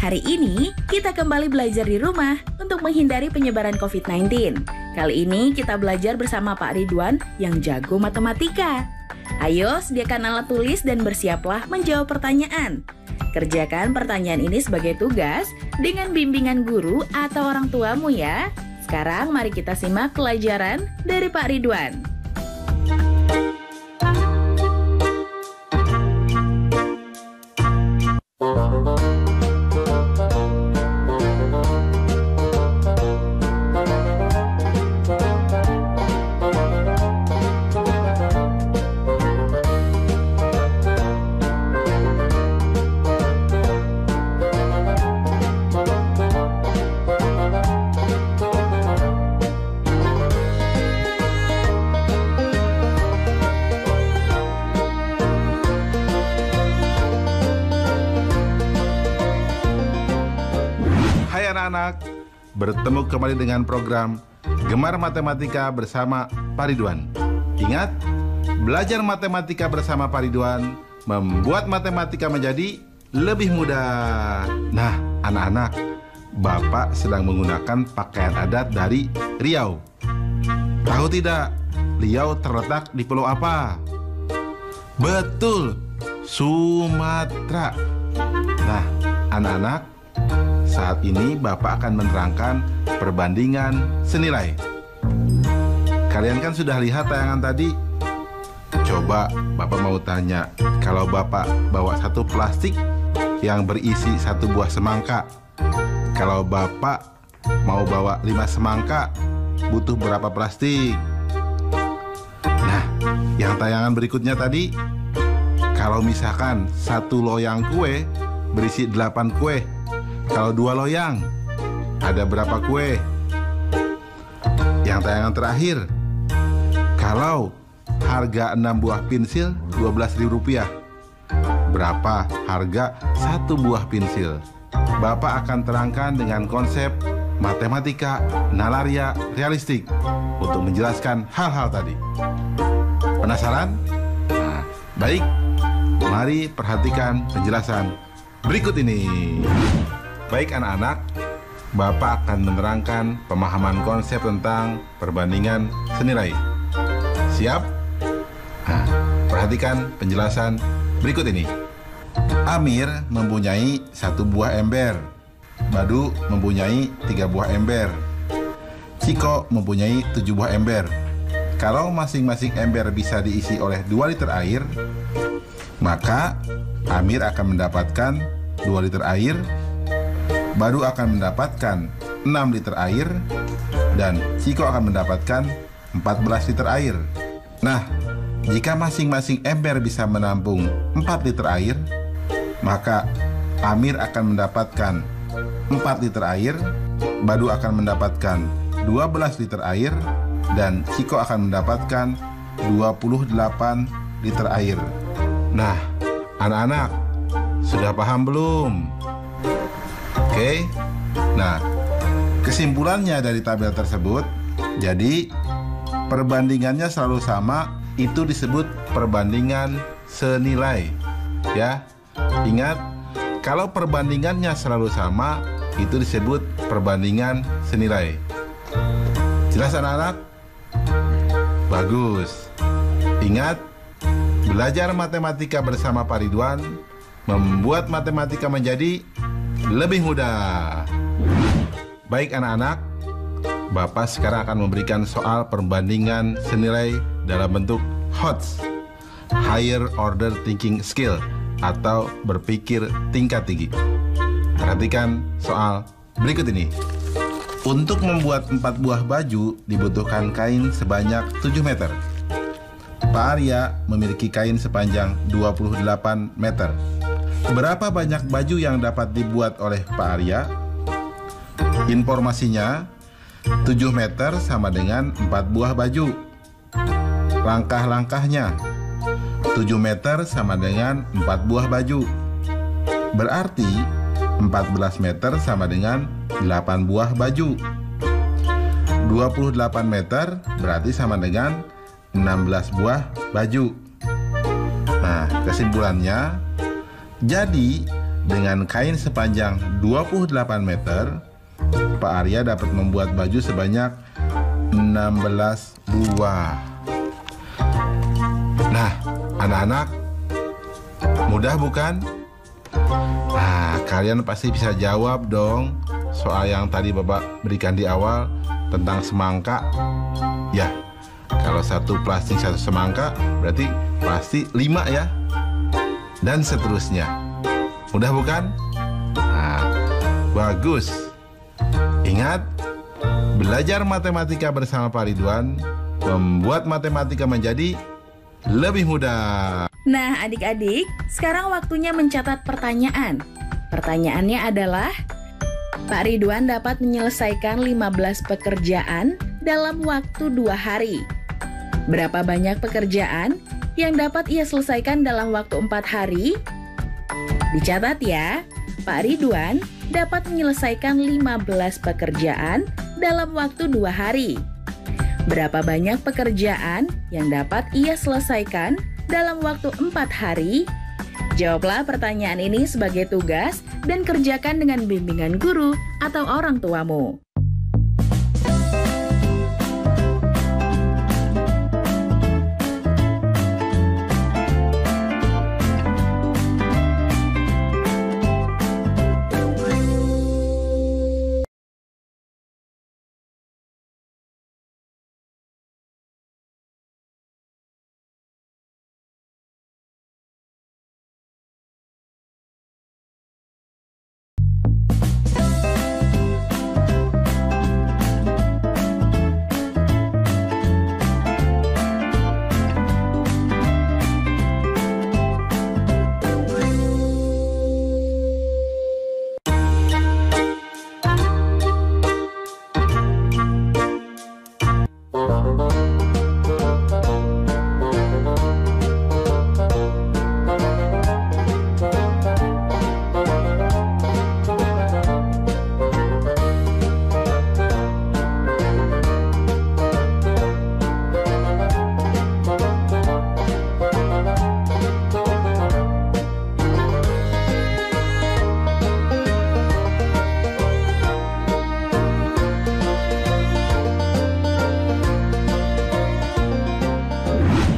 Hari ini kita kembali belajar di rumah untuk menghindari penyebaran COVID-19. Kali ini kita belajar bersama Pak Ridwan yang jago matematika. Ayo sediakan alat tulis dan bersiaplah menjawab pertanyaan. Kerjakan pertanyaan ini sebagai tugas dengan bimbingan guru atau orang tuamu ya. Sekarang mari kita simak pelajaran dari Pak Ridwan. Hai anak-anak, bertemu kembali dengan program Gemar Matematika bersama Pak Ridwan. Ingat, belajar matematika bersama Pak Ridwan membuat matematika menjadi lebih mudah. Nah, anak-anak, Bapak sedang menggunakan pakaian adat dari Riau. Tahu tidak, Riau terletak di pulau apa? Betul, Sumatera. Nah, anak-anak, saat ini Bapak akan menerangkan perbandingan senilai. Kalian kan sudah lihat tayangan tadi? Coba Bapak mau tanya, kalau Bapak bawa satu plastik yang berisi satu buah semangka, kalau Bapak mau bawa 5 semangka, butuh berapa plastik? Nah, yang tayangan berikutnya tadi, kalau misalkan satu loyang kue berisi 8 kue, kalau 2 loyang, ada berapa kue? Yang tayangan terakhir, kalau harga 6 buah pensil Rp12.000, berapa harga 1 buah pensil? Bapak akan terangkan dengan konsep matematika nalaria realistik untuk menjelaskan hal-hal tadi. Penasaran? Nah, baik, mari perhatikan penjelasan berikut ini. Baik anak-anak, Bapak akan menerangkan pemahaman konsep tentang perbandingan senilai. Siap? Nah, perhatikan penjelasan berikut ini. Amir mempunyai 1 buah ember. Badu mempunyai 3 buah ember. Ciko mempunyai 7 buah ember. Kalau masing-masing ember bisa diisi oleh 2 liter air, maka Amir akan mendapatkan 2 liter air, Badu akan mendapatkan 6 liter air, dan Ciko akan mendapatkan 14 liter air. Nah, jika masing-masing ember bisa menampung 4 liter air, maka Amir akan mendapatkan 4 liter air, Badu akan mendapatkan 12 liter air, dan Ciko akan mendapatkan 28 liter air. Nah, anak-anak, sudah paham belum? Oke, nah kesimpulannya dari tabel tersebut, jadi perbandingannya selalu sama, itu disebut perbandingan senilai. Ya, ingat, kalau perbandingannya selalu sama, itu disebut perbandingan senilai. Jelas anak-anak? Bagus. Ingat, belajar matematika bersama Pak Ridwan membuat matematika menjadi lebih mudah. Baik anak-anak, Bapak sekarang akan memberikan soal perbandingan senilai dalam bentuk HOTS, Higher Order Thinking Skill, atau berpikir tingkat tinggi. Perhatikan soal berikut ini. Untuk membuat 4 buah baju dibutuhkan kain sebanyak 7 meter. Pak Arya memiliki kain sepanjang 28 meter. Berapa banyak baju yang dapat dibuat oleh Pak Arya? Informasinya, 7 meter sama dengan 4 buah baju. Langkah-langkahnya, 7 meter sama dengan 4 buah baju. Berarti 14 meter sama dengan 8 buah baju. 28 meter berarti sama dengan 16 buah baju. Nah, kesimpulannya, jadi dengan kain sepanjang 28 meter, Pak Arya dapat membuat baju sebanyak 16 buah. Nah, anak-anak, mudah bukan? Nah, kalian pasti bisa jawab dong soal yang tadi Bapak berikan di awal tentang semangka. Ya, kalau satu plastik satu semangka berarti pasti 5 ya. Dan seterusnya. Mudah bukan? Nah, bagus. Ingat, belajar matematika bersama Pak Ridwan membuat matematika menjadi lebih mudah. Nah, adik-adik, sekarang waktunya mencatat pertanyaan. Pertanyaannya adalah, Pak Ridwan dapat menyelesaikan 15 pekerjaan dalam waktu 2 hari. Berapa banyak pekerjaan yang dapat ia selesaikan dalam waktu 4 hari? Dicatat ya, Pak Ridwan dapat menyelesaikan 15 pekerjaan dalam waktu 2 hari. Berapa banyak pekerjaan yang dapat ia selesaikan dalam waktu 4 hari? Jawablah pertanyaan ini sebagai tugas dan kerjakan dengan bimbingan guru atau orang tuamu.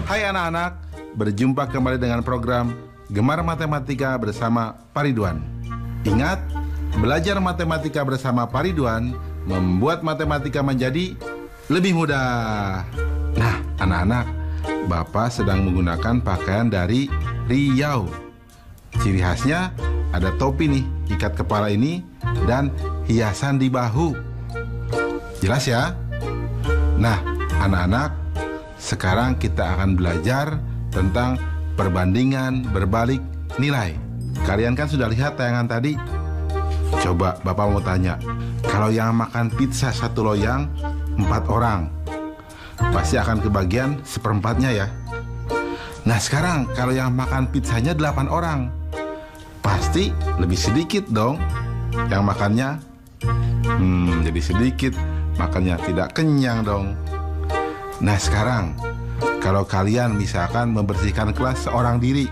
Hai anak-anak, berjumpa kembali dengan program Gemar Matematika bersama Pak Ridwan. Ingat, belajar matematika bersama Pak Ridwan membuat matematika menjadi lebih mudah. Nah, anak-anak, Bapak sedang menggunakan pakaian dari Riau. Ciri khasnya ada topi nih, ikat kepala ini, dan hiasan di bahu. Jelas ya? Nah, anak-anak, sekarang kita akan belajar tentang perbandingan berbalik nilai. Kalian kan sudah lihat tayangan tadi? Coba Bapak mau tanya, kalau yang makan pizza satu loyang 4 orang, pasti akan kebagian 1/4-nya ya. Nah sekarang kalau yang makan pizzanya 8 orang, pasti lebih sedikit dong yang makannya. Jadi sedikit, makannya tidak kenyang dong. Nah sekarang, kalau kalian misalkan membersihkan kelas seorang diri,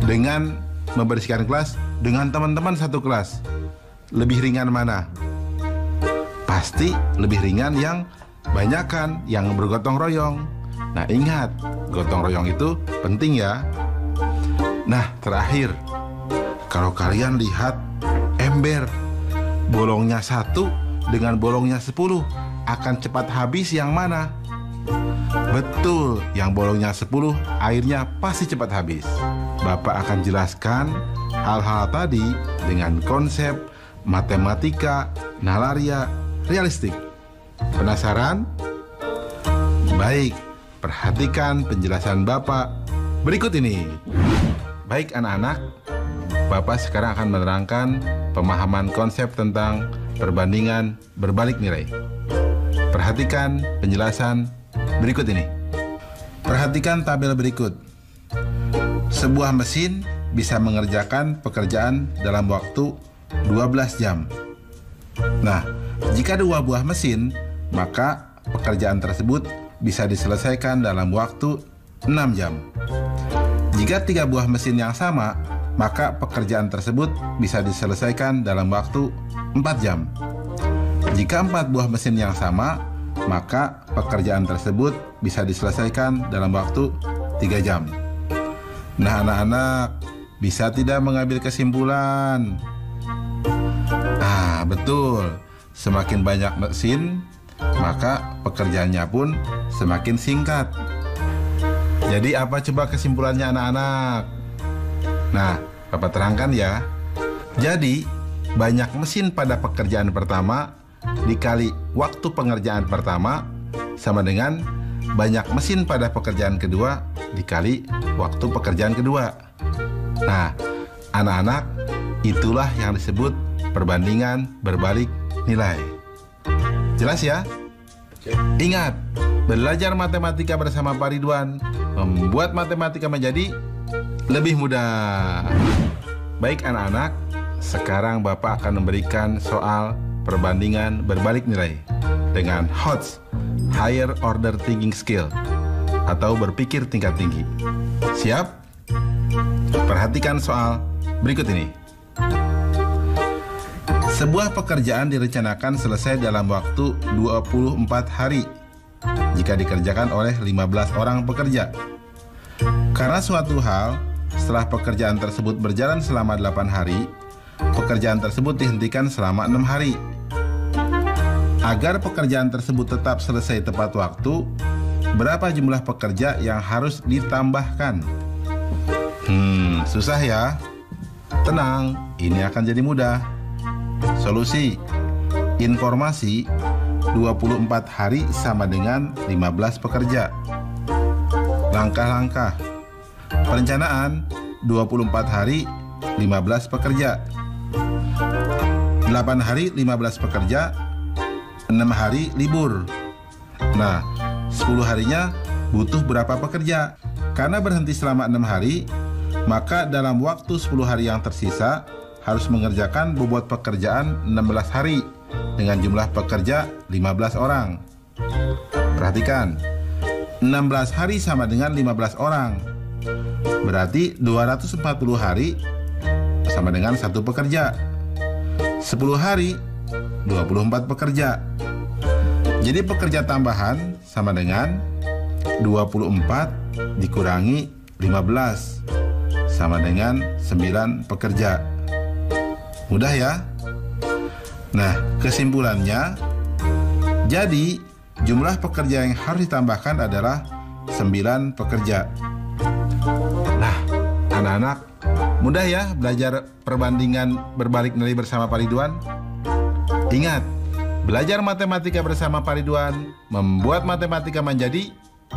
dengan membersihkan kelas dengan teman-teman satu kelas, lebih ringan mana? Pasti lebih ringan yang banyakan, yang bergotong royong. Nah ingat, gotong royong itu penting ya. Nah terakhir, kalau kalian lihat ember, bolongnya 1 dengan bolongnya 10, akan cepat habis yang mana? Betul, yang bolongnya 10 airnya pasti cepat habis. Bapak akan jelaskan hal-hal tadi dengan konsep matematika nalaria realistik. Penasaran? Baik, perhatikan penjelasan Bapak berikut ini. Baik anak-anak, Bapak sekarang akan menerangkan pemahaman konsep tentang perbandingan berbalik nilai. Perhatikan penjelasan berikut ini. Perhatikan tabel berikut. Sebuah mesin bisa mengerjakan pekerjaan dalam waktu 12 jam. Nah, jika 2 buah mesin, maka pekerjaan tersebut bisa diselesaikan dalam waktu 6 jam. Jika 3 buah mesin yang sama, maka pekerjaan tersebut bisa diselesaikan dalam waktu 4 jam. Jika 4 buah mesin yang sama, maka pekerjaan tersebut bisa diselesaikan dalam waktu 3 jam. Nah, anak-anak, bisa tidak mengambil kesimpulan? Betul. Semakin banyak mesin, maka pekerjaannya pun semakin singkat. Jadi apa coba kesimpulannya anak-anak? Nah, Bapak terangkan ya. Jadi, banyak mesin pada pekerjaan pertama dikali waktu pengerjaan pertama sama dengan banyak mesin pada pekerjaan kedua dikali waktu pekerjaan kedua. Nah, anak-anak, itulah yang disebut perbandingan berbalik nilai. Jelas ya? Ingat, belajar matematika bersama Pak Ridwan membuat matematika menjadi lebih mudah. Baik anak-anak, sekarang Bapak akan memberikan soal perbandingan berbalik nilai dengan HOTS, Higher Order Thinking Skill, atau berpikir tingkat tinggi. Siap? Perhatikan soal berikut ini. Sebuah pekerjaan direncanakan selesai dalam waktu 24 hari jika dikerjakan oleh 15 orang pekerja. Karena suatu hal, setelah pekerjaan tersebut berjalan selama 8 hari, pekerjaan tersebut dihentikan selama 6 hari. Agar pekerjaan tersebut tetap selesai tepat waktu, berapa jumlah pekerja yang harus ditambahkan? Susah ya? Tenang, ini akan jadi mudah. Solusi: informasi 24 hari sama dengan 15 pekerja. Langkah-langkah: perencanaan 24 hari 15 pekerja, 8 hari 15 pekerja, 6 hari libur. Nah, 10 harinya butuh berapa pekerja? Karena berhenti selama 6 hari, maka dalam waktu 10 hari yang tersisa harus mengerjakan bobot pekerjaan 16 hari dengan jumlah pekerja 15 orang. Perhatikan, 16 hari sama dengan 15 orang. Berarti 240 hari sama dengan 1 pekerja. 10 hari, 24 pekerja. Jadi pekerja tambahan sama dengan 24 dikurangi 15 sama dengan 9 pekerja. Mudah ya? Nah, kesimpulannya, jadi jumlah pekerja yang harus ditambahkan adalah 9 pekerja. Nah, anak-anak, mudah ya belajar perbandingan berbalik nilai bersama Pak Ridwan? Ingat, belajar matematika bersama Pak Ridwan membuat matematika menjadi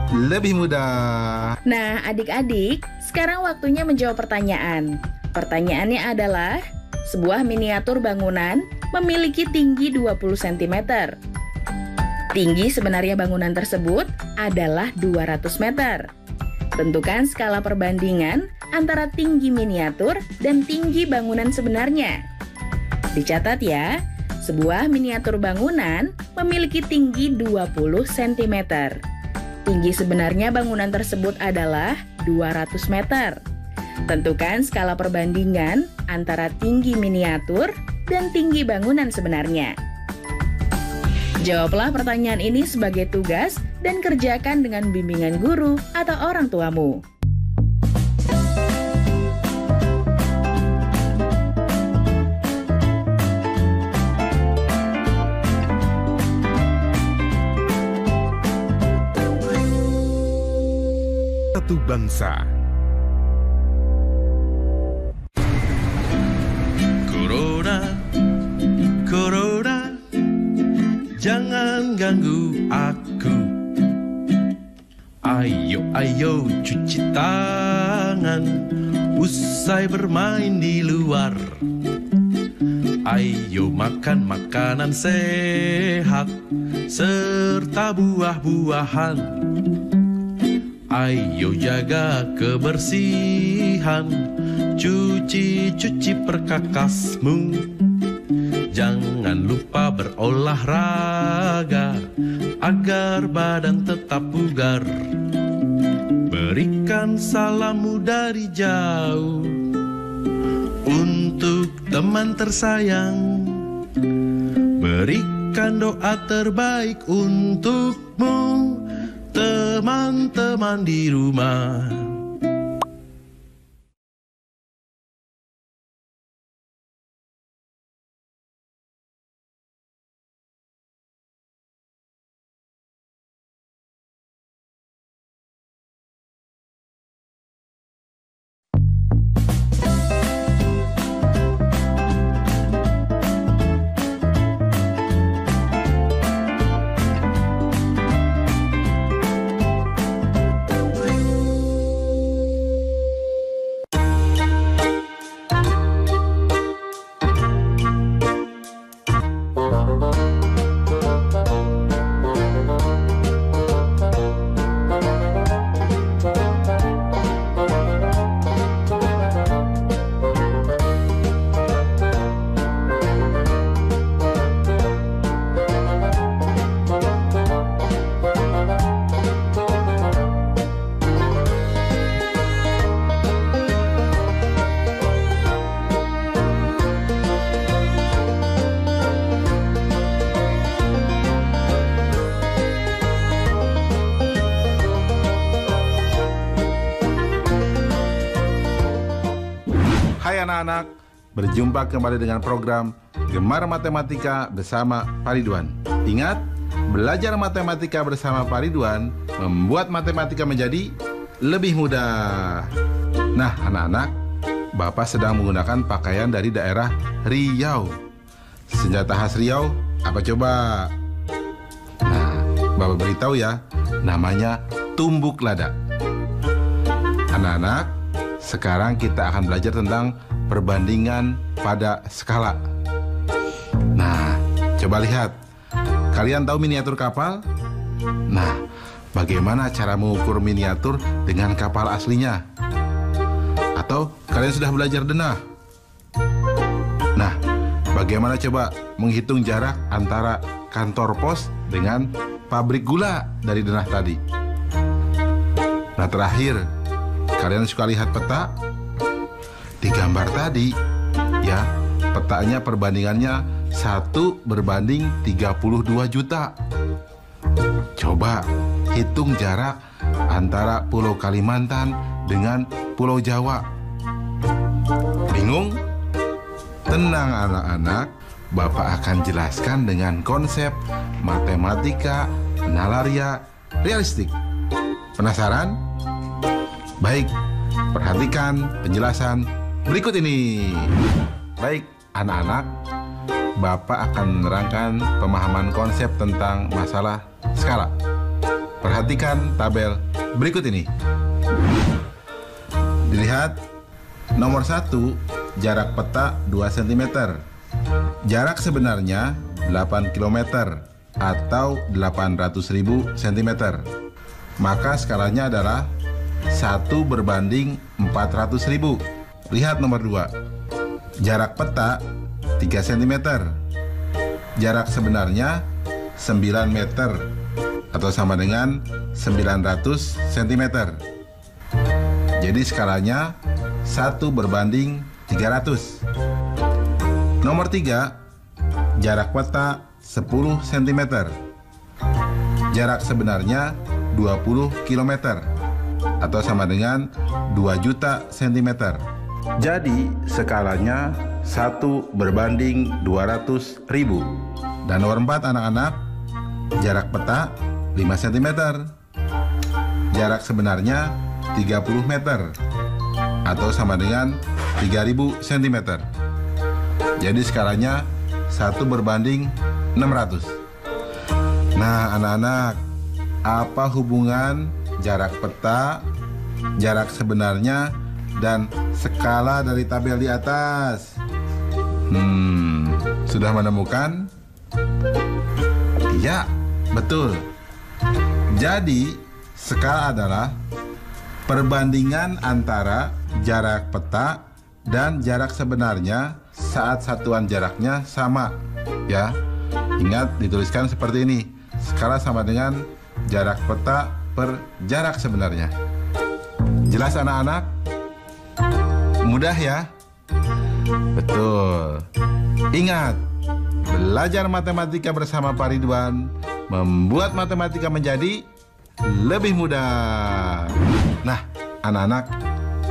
lebih mudah. Nah, adik-adik, sekarang waktunya menjawab pertanyaan. Pertanyaannya adalah, sebuah miniatur bangunan memiliki tinggi 20 cm. Tinggi sebenarnya bangunan tersebut adalah 200 meter. Tentukan skala perbandingan antara tinggi miniatur dan tinggi bangunan sebenarnya. Dicatat ya, sebuah miniatur bangunan memiliki tinggi 20 cm. Tinggi sebenarnya bangunan tersebut adalah 200 meter. Tentukan skala perbandingan antara tinggi miniatur dan tinggi bangunan sebenarnya. Jawablah pertanyaan ini sebagai tugas dan kerjakan dengan bimbingan guru atau orang tuamu. Satu bangsa. Corona, jangan ganggu aku. Ayo cuci tangan, usai bermain di luar. Ayo makan makanan sehat, serta buah-buahan. Ayo jaga kebersihan, cuci perkakasmu. Jangan lupa berolahraga agar badan tetap bugar. Berikan salammu dari jauh untuk teman tersayang. Berikan doa terbaik untukmu, teman-teman di rumah. Hai anak-anak, berjumpa kembali dengan program Gemar Matematika bersama Pak Ridwan. Ingat, belajar matematika bersama Pak Ridwan membuat matematika menjadi lebih mudah. Nah anak-anak, Bapak sedang menggunakan pakaian dari daerah Riau. Senjata khas Riau apa coba? Nah, Bapak beritahu ya, namanya tumbuk lada. Anak-anak, sekarang kita akan belajar tentang perbandingan pada skala. Nah, coba lihat. Kalian tahu miniatur kapal? Nah, bagaimana cara mengukur miniatur dengan kapal aslinya? Atau kalian sudah belajar denah? Nah, bagaimana coba menghitung jarak antara kantor pos dengan pabrik gula dari denah tadi? Nah, terakhir, kalian suka lihat peta? Di gambar tadi, ya, petanya perbandingannya 1 berbanding 32 juta. Coba hitung jarak antara Pulau Kalimantan dengan Pulau Jawa. Bingung? Tenang anak-anak, Bapak akan jelaskan dengan konsep matematika nalaria realistik. Penasaran? Baik, perhatikan penjelasan berikut ini. Baik, anak-anak, Bapak akan menerangkan pemahaman konsep tentang masalah skala. Perhatikan tabel berikut ini. Dilihat, nomor 1, jarak peta 2 cm. Jarak sebenarnya 8 km atau 800.000 cm. Maka skalanya adalah 1 berbanding 400.000. Lihat nomor 2. Jarak peta 3 cm. Jarak sebenarnya 9 meter atau sama dengan 900 cm. Jadi skalanya 1 berbanding 300. Nomor 3. Jarak peta 10 cm. Jarak sebenarnya 20 km atau sama dengan 2 juta cm. Jadi skalanya 1 berbanding 200.000. Dan nomor 4 anak-anak, jarak peta 5 cm. Jarak sebenarnya 30 meter atau sama dengan 3000 cm. Jadi skalanya 1 berbanding 600. Nah anak-anak, apa hubungan jarak peta, jarak sebenarnya, dan skala dari tabel di atas? Sudah menemukan? Ya, betul. Jadi, skala adalah perbandingan antara jarak peta dan jarak sebenarnya saat satuan jaraknya sama. Ya, ingat dituliskan seperti ini. Skala sama dengan jarak peta per jarak sebenarnya. Jelas anak-anak? Mudah ya? Betul. Ingat, belajar matematika bersama Pak Ridwan membuat matematika menjadi lebih mudah. Nah, anak-anak,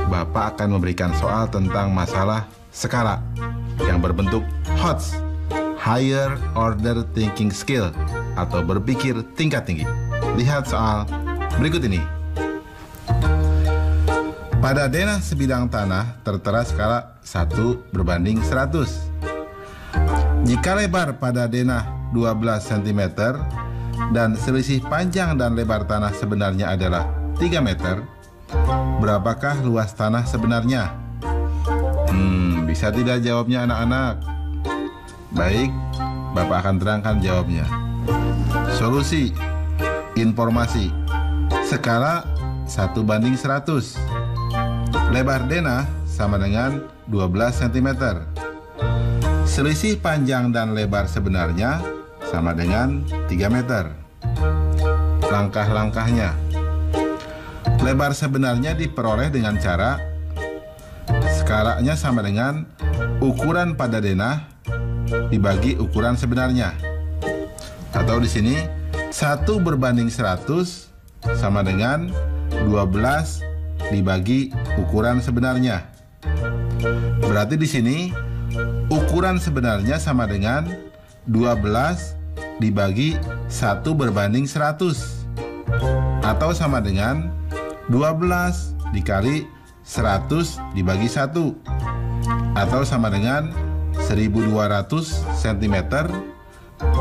Bapak akan memberikan soal tentang masalah skala yang berbentuk HOTS, Higher Order Thinking Skill, atau berpikir tingkat tinggi. Lihat soal berikut ini. Pada denah sebidang tanah tertera skala 1:100. Jika lebar pada denah 12 cm dan selisih panjang dan lebar tanah sebenarnya adalah 3 meter, berapakah luas tanah sebenarnya? Bisa tidak jawabnya anak-anak? Baik, Bapak akan terangkan jawabnya. Solusi, informasi, skala 1:100. Lebar denah sama dengan 12 cm. Selisih panjang dan lebar sebenarnya sama dengan 3 meter. Langkah-langkahnya. Lebar sebenarnya diperoleh dengan cara skalanya sama dengan ukuran pada denah dibagi ukuran sebenarnya. Atau di sini 1:100 sama dengan 12 dibagi ukuran sebenarnya. Berarti di sini ukuran sebenarnya sama dengan 12 dibagi 1:100, atau sama dengan 12 dikali 100 dibagi 1, atau sama dengan 1200 cm,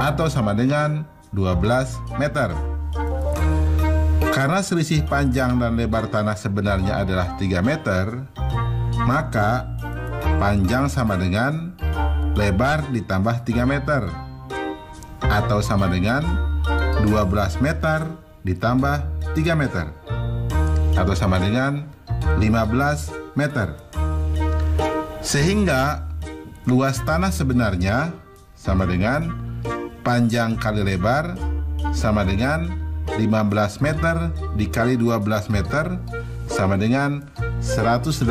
atau sama dengan 12 meter. Karena selisih panjang dan lebar tanah sebenarnya adalah 3 meter, maka panjang sama dengan lebar ditambah 3 meter, atau sama dengan 12 meter ditambah 3 meter, atau sama dengan 15 meter. Sehingga luas tanah sebenarnya sama dengan panjang kali lebar sama dengan 15 meter dikali 12 meter sama dengan 180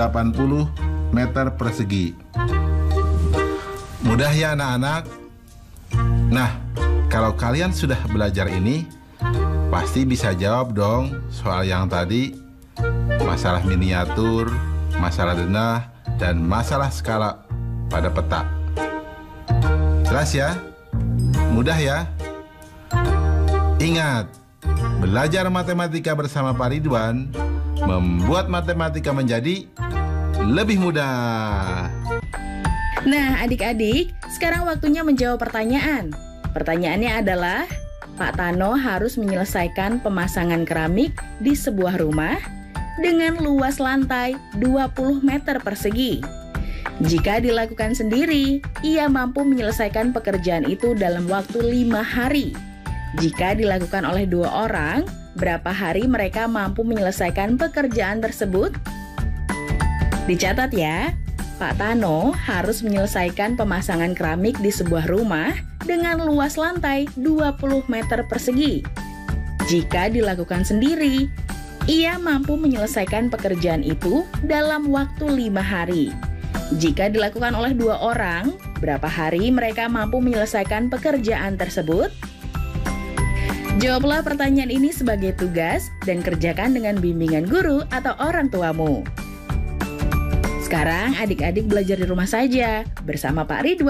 meter persegi. Mudah ya anak-anak? Nah, kalau kalian sudah belajar ini, pasti bisa jawab dong soal yang tadi. Masalah miniatur, masalah denah, dan masalah skala pada peta. Jelas ya? Mudah ya? Ingat, belajar matematika bersama Pak Ridwan membuat matematika menjadi lebih mudah. Nah, adik-adik, sekarang waktunya menjawab pertanyaan. Pertanyaannya adalah, Pak Tano harus menyelesaikan pemasangan keramik di sebuah rumah dengan luas lantai 20 meter persegi. Jika dilakukan sendiri, ia mampu menyelesaikan pekerjaan itu dalam waktu 5 hari. Jika dilakukan oleh 2 orang, berapa hari mereka mampu menyelesaikan pekerjaan tersebut? Dicatat ya, Pak Tano harus menyelesaikan pemasangan keramik di sebuah rumah dengan luas lantai 20 meter persegi. Jika dilakukan sendiri, ia mampu menyelesaikan pekerjaan itu dalam waktu 5 hari. Jika dilakukan oleh 2 orang, berapa hari mereka mampu menyelesaikan pekerjaan tersebut? Jawablah pertanyaan ini sebagai tugas dan kerjakan dengan bimbingan guru atau orang tuamu. Sekarang adik-adik belajar di rumah saja bersama Pak Ridwan.